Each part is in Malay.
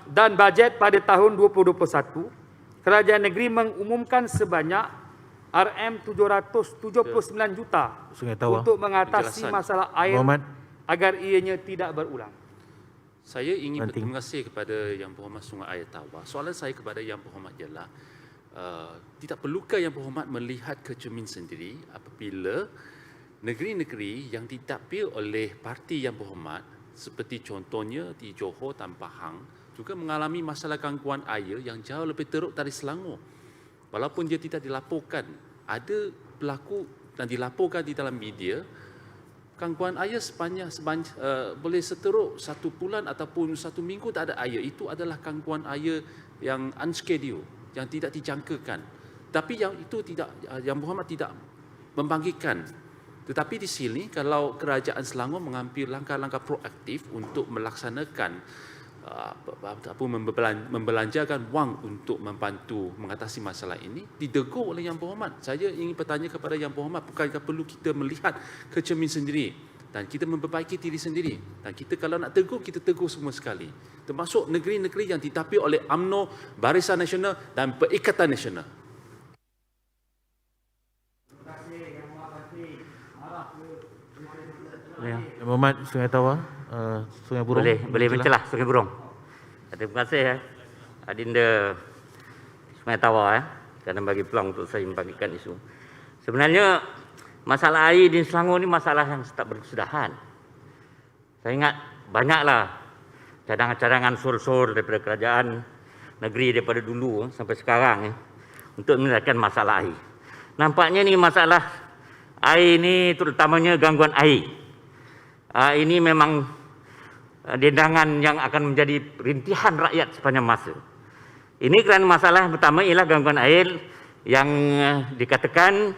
dan bajet pada tahun 2021, Kerajaan Negeri mengumumkan sebanyak RM779 juta untuk mengatasi masalah air agar ianya tidak berulang. Saya ingin berterima kasih kepada Yang Berhormat Sungai Air Tawar. Soalan saya kepada Yang Berhormat ialah, tidak perlukah Yang Berhormat melihat ke cermin sendiri apabila negeri-negeri yang ditadbir oleh parti Yang Berhormat seperti contohnya di Johor dan Pahang juga mengalami masalah gangguan air yang jauh lebih teruk dari Selangor. Walaupun dia tidak dilaporkan, ada berlaku dan dilaporkan di dalam media, gangguan air boleh seteruk 1 bulan ataupun 1 minggu tak ada air. Itu adalah gangguan air yang unscheduled, yang tidak dijangkakan. Tapi yang itu tidak, Yang Berhormat tidak membangkitkan. Tetapi di sini kalau Kerajaan Selangor mengambil langkah-langkah proaktif untuk melaksanakan membelanjakan wang untuk membantu mengatasi masalah ini, ditegur oleh Yang Berhormat. Saya ingin bertanya kepada Yang Berhormat, bukankah perlu kita melihat ke cermin sendiri dan kita memperbaiki diri sendiri, dan kita kalau nak tegur, kita tegur semua sekali, termasuk negeri-negeri yang ditadbir oleh UMNO, Barisan Nasional dan Perikatan Nasional. Yang Berhormat Sungai Tawar, Sungai Burong. Boleh mencelah Sungai Burong. Terima kasih Adinda Sungai Tawar kerana bagi peluang untuk saya membagikan isu. Sebenarnya masalah air di Selangor ni masalah yang tak berkesudahan. Saya ingat banyaklah cadangan-cadangan sur-sur daripada kerajaan negeri daripada dulu sampai sekarang untuk menyelesaikan masalah air. Nampaknya ni masalah air ni terutamanya gangguan air. Ini memang dendangan yang akan menjadi rintihan rakyat sepanjang masa. Ini kerana masalah pertama ialah gangguan air yang dikatakan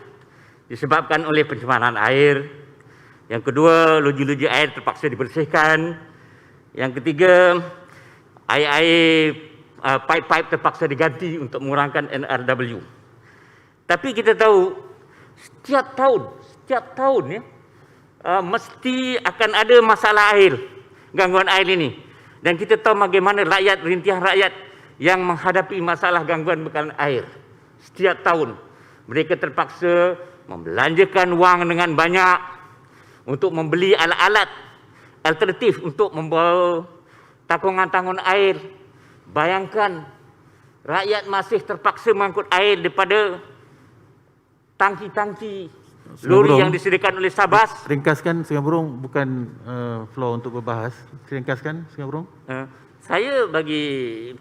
disebabkan oleh pencemaran air. Yang kedua, loji-loji air terpaksa dibersihkan. Yang ketiga, air-air pipe-pipe terpaksa diganti untuk mengurangkan NRW. Tapi kita tahu setiap tahun mesti akan ada masalah air, gangguan air ini. Dan kita tahu bagaimana rintihan rakyat yang menghadapi masalah gangguan bekalan air. Setiap tahun mereka terpaksa membelanjakan wang dengan banyak untuk membeli alat-alat alternatif untuk membawa tanggungan-tanggungan air. Bayangkan rakyat masih terpaksa mengangkut air daripada tangki-tangki lori yang disediakan oleh Sabas. Ringkaskan Sungai Burong, bukan floor untuk berbahas. Ringkaskan Sungai Burong. Saya bagi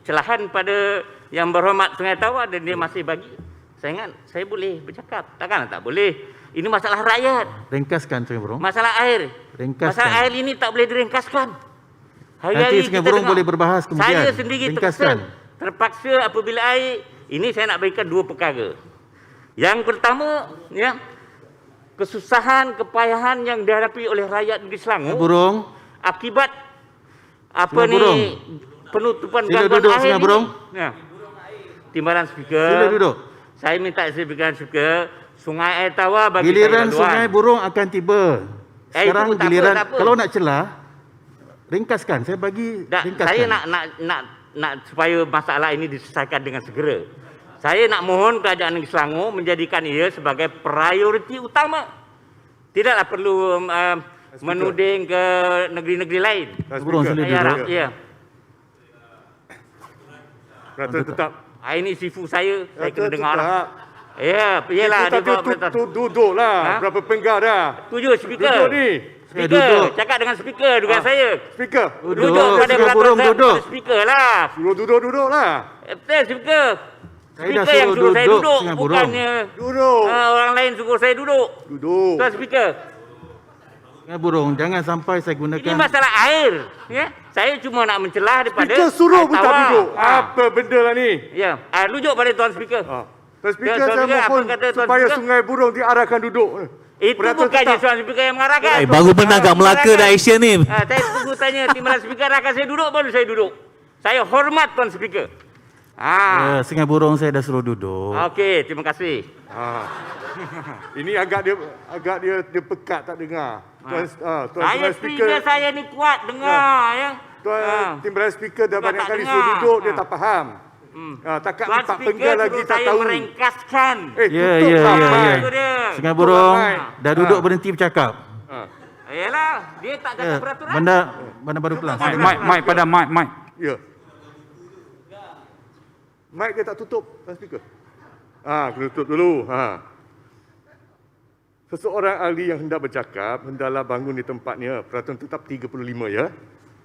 celahan pada Yang Berhormat Sungai Tawar dan dia masih bagi. Saya ingat saya boleh bercakap. Takkan tak boleh. Ini masalah rakyat. Ringkaskan Sungai Burong. Masalah air. Ringkaskan. Masalah air ini tak boleh diringkaskan. Hari-hari Sungai Burong boleh berbahas kemudian. Saya sendiri terpaksa apabila air. Ini saya nak berikan 2 perkara. Yang pertama, kesusahan, kepayahan yang dihadapi oleh rakyat di Selangor akibat penutupan gangguan air ini. Timbalan Speaker. Sila duduk. Saya minta Timbalan Speaker, Sungai Air Tawar bagi giliran saya Sungai Burong akan tiba. Sekarang giliran kalau nak celah, ringkaskan. Saya bagi ringkaskan. Saya nak supaya masalah ini diselesaikan dengan segera. Saya nak mohon Kerajaan Negeri Selangor menjadikan ia sebagai prioriti utama. Tidaklah perlu menuding ke negeri-negeri lain. Ya. Tetap. Ini sifu saya kena dengar. Ya, iyalah dia duduklah. Berapa penggar dah? Tujuh speaker. Duduk ni. Speaker, cakap dengan speaker dengan saya. Speaker. Duduk pada peraturan speaker lah. Suruh duduk lah. Speaker. Saya dah Speaker yang suruh saya duduk, bukannya orang lain suruh saya duduk. Tuan Speaker. Sungai Burong, jangan sampai saya gunakan. Ini masalah air. Ya? Saya cuma nak mencelah daripada Speaker suruh pun tak duduk. Apa benda lah ni? Ya, rujuk pada Tuan Speaker. Tuan Speaker, saya mohon supaya Sungai Burong diarahkan duduk. Itu bukannya Tuan Speaker yang mengarahkan. Baru pernah kat Melaka dah Asia ni. Saya tunggu tanya Timbalan Speaker arahkan saya duduk, baru saya duduk. Saya hormat Tuan Speaker. Sungai Burong saya dah suruh duduk. Okey, terima kasih. Ini agak dia pekat tak dengar. Tuan Saya Speaker. saya ni kuat dengar ya. Tuan Timbalan Speaker dah banyak tak kali dengar. suruh duduk, dia tak faham. Takat Tuan tak Speaker penggal lagi suruh tak saya tahu. merengkaskan. Ya, Tutup ya, lah, ya, mic. ya. Itu dia. Sungai Burong mic. dah duduk berhenti bercakap. Yalah, dia tak kata Ya, peraturan. benda baru pulang. Mic pada mic. Ya. Mic dia tak tutup, Tuan Speaker. Kena tutup dulu. Seseorang ahli yang hendak bercakap, hendaklah bangun di tempatnya. Peraturan tetap 35 ya.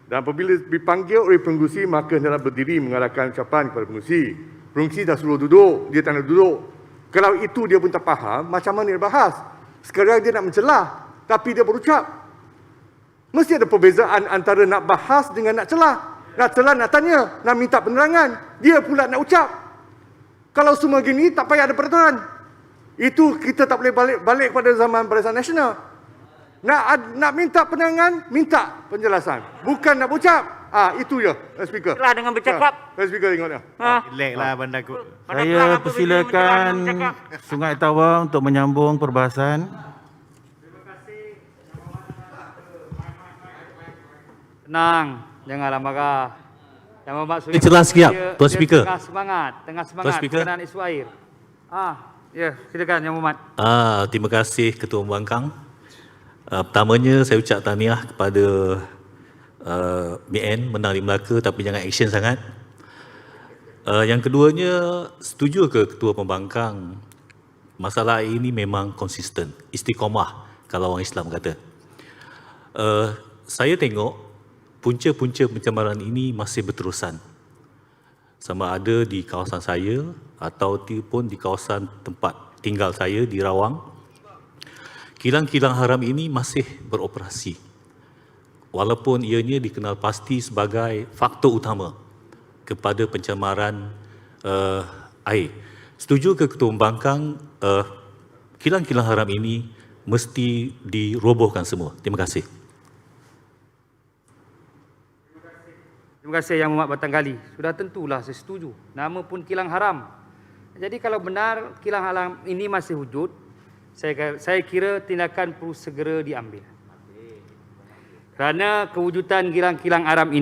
Dan apabila dipanggil oleh pengerusi, maka hendaklah berdiri mengarahkan ucapan kepada pengerusi. Pengerusi dah suruh duduk, dia tak nak duduk. Kalau itu dia pun tak faham, macam mana dia bahas? Sekarang dia nak mencelah, tapi dia berucap. Mesti ada perbezaan antara nak bahas dengan nak celah. Nak celah, nak tanya, nak minta penerangan. Dia pula nak ucap. Kalau semua gini, tak payah ada peraturan. Itu kita tak boleh balik kepada zaman Barisan Nasional. Nak minta penerangan, minta penjelasan. Bukan nak ucap. Itu je, Speaker. Itulah dengan bercakap. Speaker tengok dia. Relaxlah benda aku. Saya persilakan Sungai Tawau untuk menyambung perbahasan. Tenang, janganlah marah. Yang Mohd Suria Jelas sekejap, Tuan dia Speaker. Tengah semangat Tuan Speaker. berkenaan isu air. Ya, silakan Yang Mohd. Terima kasih Ketua Pembangkang. Pertamanya saya ucap tahniah kepada BN menang di Melaka tapi jangan action sangat. Yang keduanya, setuju ke Ketua Pembangkang masalah ini memang konsisten, istiqamah kalau orang Islam kata. Saya tengok punca-punca pencemaran ini masih berterusan. Sama ada di kawasan saya ataupun di kawasan tempat tinggal saya di Rawang. Kilang-kilang haram ini masih beroperasi. Walaupun ianya dikenal pasti sebagai faktor utama kepada pencemaran air. Setuju ke Ketua Pembangkang kilang-kilang haram ini mesti dirobohkan semua? Terima kasih. Terima kasih Yang Mohd Batanggali. Sudah tentulah saya setuju. Nama pun kilang haram. Jadi kalau benar kilang haram ini masih wujud, saya kira tindakan perlu segera diambil. Kerana kewujudan kilang-kilang haram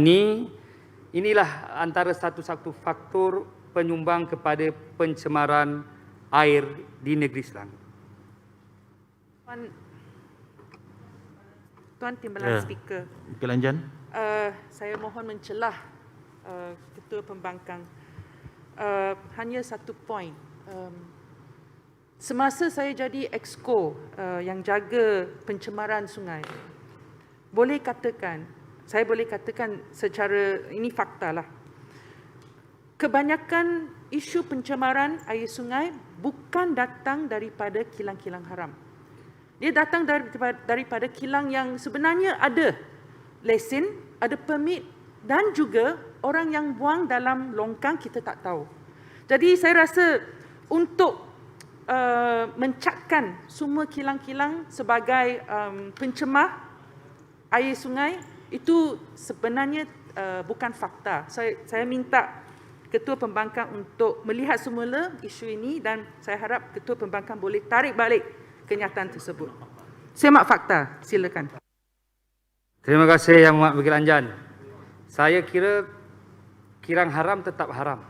inilah antara satu-satu faktor penyumbang kepada pencemaran air di negeri Selangor. Tuan Timbalan Speaker. Kelanjan. Saya mohon mencelah Ketua Pembangkang. Hanya satu poin. Semasa saya jadi Exco yang jaga pencemaran sungai, saya boleh katakan secara, ini fakta lah, kebanyakan isu pencemaran air sungai bukan datang daripada kilang-kilang haram. Dia datang daripada kilang yang sebenarnya ada lesen, ada permit dan juga orang yang buang dalam longkang kita tak tahu. Jadi saya rasa untuk mencapkan semua kilang-kilang sebagai pencemar air sungai itu sebenarnya bukan fakta. Saya minta Ketua Pembangkang untuk melihat semula isu ini dan saya harap Ketua Pembangkang boleh tarik balik kenyataan tersebut. Semak fakta, silakan. Terima kasih Yang Mohd Berkelanjan. Saya kira kilang haram tetap haram.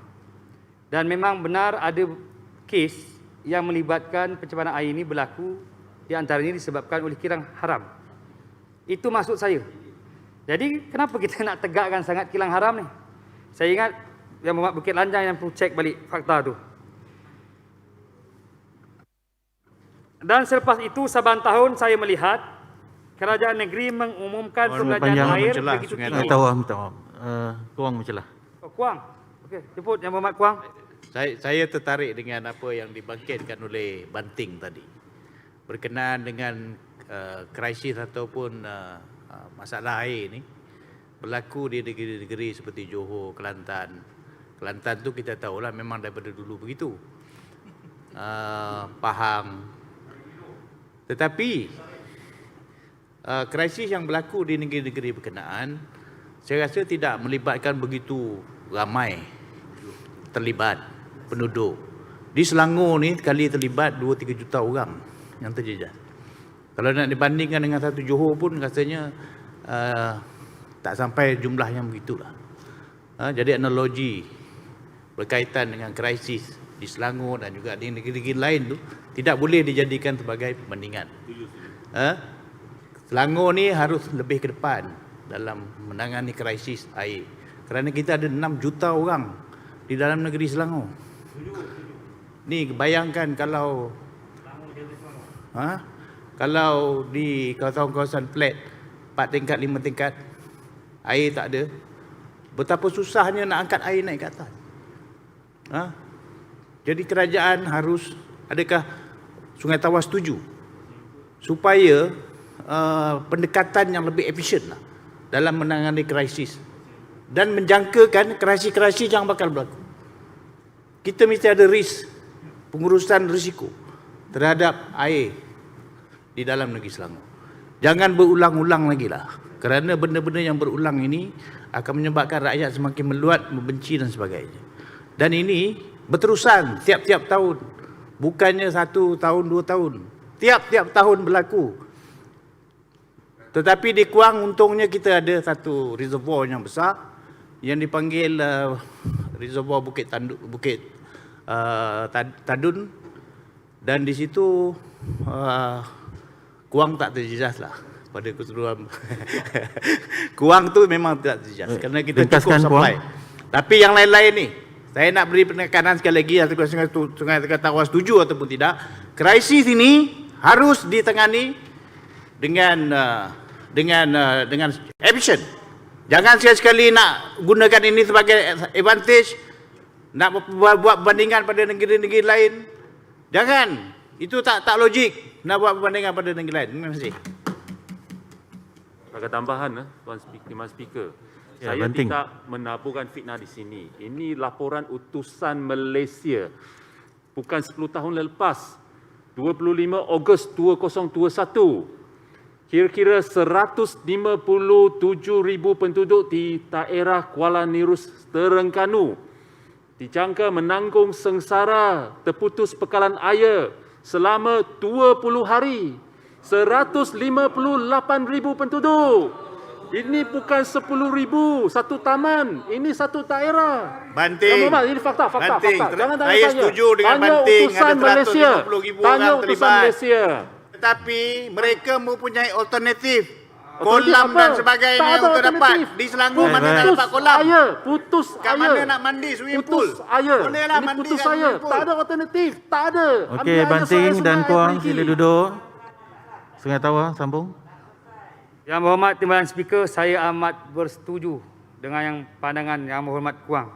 Dan memang benar ada kes yang melibatkan pencemaran air ini berlaku, di antaranya disebabkan oleh kilang haram. Itu maksud saya. Jadi kenapa kita nak tegakkan sangat kilang haram ni? Saya ingat Yang Mohd Berkelanjan yang perlu cek balik fakta tu. Dan selepas itu saban tahun saya melihat kerajaan negeri mengumumkan perbelanjaan air begitu tinggi. Minta maaf. Kuang mencelah. Kuang. Okey, jemput Yang Mohd Kuang. Saya tertarik dengan apa yang dibangkitkan oleh Banting tadi berkenaan dengan krisis ataupun masalah air ini berlaku di negeri-negeri seperti Johor, Kelantan. Kelantan tu kita tahulah memang daripada dulu begitu. Pahang. Tetapi krisis yang berlaku di negeri-negeri berkenaan saya rasa tidak melibatkan begitu ramai terlibat penduduk. Di Selangor ni kali terlibat 2-3 juta orang yang terjejas. Kalau nak dibandingkan dengan satu Johor pun rasanya Tak sampai jumlah yang begitulah. Jadi analogi berkaitan dengan krisis di Selangor dan juga di negeri-negeri lain tu tidak boleh dijadikan sebagai perbandingan. Selangor ni harus lebih ke depan dalam menangani krisis air. Kerana kita ada 6 juta orang di dalam negeri Selangor. Ni bayangkan kalau kalau di kawasan-kawasan flat 4 tingkat, 5 tingkat air tak ada, betapa susahnya nak angkat air naik ke atas. Jadi kerajaan harus, adakah Sungai Tawar setuju supaya pendekatan yang lebih efisien lah dalam menangani krisis dan menjangkakan krisis-krisis yang bakal berlaku. Kita mesti ada risk, pengurusan risiko terhadap air di dalam negeri Selangor. Jangan berulang-ulang lagi lah. Kerana benda-benda yang berulang ini akan menyebabkan rakyat semakin meluat, membenci dan sebagainya. Dan ini berterusan tiap-tiap tahun. Bukannya 1 tahun, 2 tahun. Tiap-tiap tahun berlaku. Tetapi di Kuang untungnya kita ada satu reservoir yang besar yang dipanggil reservoir Bukit Tadun, dan di situ Kuang tak terjejas lah pada keseluruhan. Kuang tu memang tak terjejas kerana kita cukup supply. Tapi yang lain-lain ni, saya nak beri penekanan sekali lagi, atau Sungai Tawar setuju ataupun tidak, krisis ini harus ditangani dengan efisien. Jangan sekali-sekali nak gunakan ini sebagai advantage, nak buat perbandingan pada negeri-negeri lain. Jangan. Itu tak logik nak buat perbandingan pada negeri lain. Terima kasih. Bagi tambahan, Tuan Speaker. Ya, Saya penting. tidak menaburkan fitnah di sini. Ini laporan utusan Malaysia. Bukan 10 tahun lepas. 25 Ogos 2021. Kira-kira 157,000 penduduk di daerah Kuala Nirus, Terengganu dijangka menanggung sengsara terputus bekalan air selama 20 hari. 158,000 penduduk. Ini bukan 10,000 satu taman. Ini satu daerah. Banting. Ini fakta. Banting. Jangan tanya Saya saya. setuju dengan Tanya Banting. utusan Ada Malaysia. 150,000 Tanya orang utusan terlibat. Malaysia. Tetapi mereka mempunyai alternatif. Alternatif Kolam apa? dan Tak sebagainya ada untuk dapat. alternatif. Di Selangor mana nak Putus dapat kolam? Putus Kat air. mana nak mandi swimming pool? Putus air. Bolehlah Ini mandi putus kat air. swimming pool. Tak ada alternatif. Tak ada. Okey, Ambil air Banting sungai, dan air Kuang pergi. sila duduk. Sungai Tawar sambung. Yang berhormat Timbalan Speaker, saya amat bersetuju dengan yang pandangan Yang Berhormat Kuang.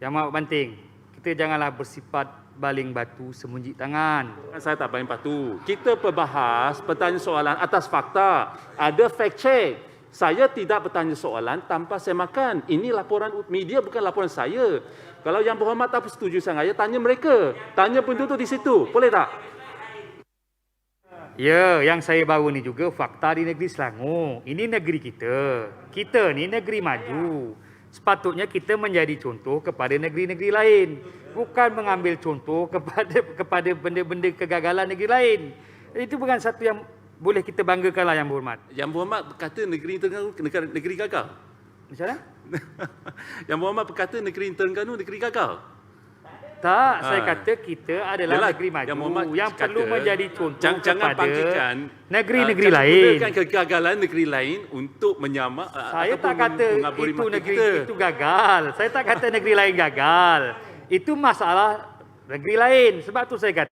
Yang Berhormat Banting, kita janganlah bersifat baling batu semunjik tangan. Saya tak baling batu. Kita berbahas, bertanya soalan atas fakta. Ada fact check. Saya tidak bertanya soalan tanpa saya makan. Ini laporan media, bukan laporan saya. Kalau Yang Berhormat tak setuju saya, tanya mereka. Tanya penduduk di situ. Boleh tak? Ya, yang saya bawa ni juga fakta di negeri Selangor. Ini negeri kita. Kita ni negeri maju. Sepatutnya kita menjadi contoh kepada negeri-negeri lain. Bukan mengambil contoh kepada benda-benda kegagalan negeri lain. Itu bukan satu yang boleh kita banggakanlah, Yang Berhormat. Yang Berhormat berkata negeri Terengganu negeri gagal. Macam mana? Yang Berhormat berkata negeri Terengganu negeri gagal. Tak, saya kata kita adalah Yalah, negeri maju Yang Berhormat yang kata, perlu menjadi contoh jangan kepada bangkitkan negeri-negeri jangan lain. gunakan kegagalan negeri lain untuk menyamak Saya ataupun tak kata mengaburi itu mata negeri kita. itu gagal. Saya tak kata negeri lain gagal. Itu masalah negeri lain. Sebab tu saya kata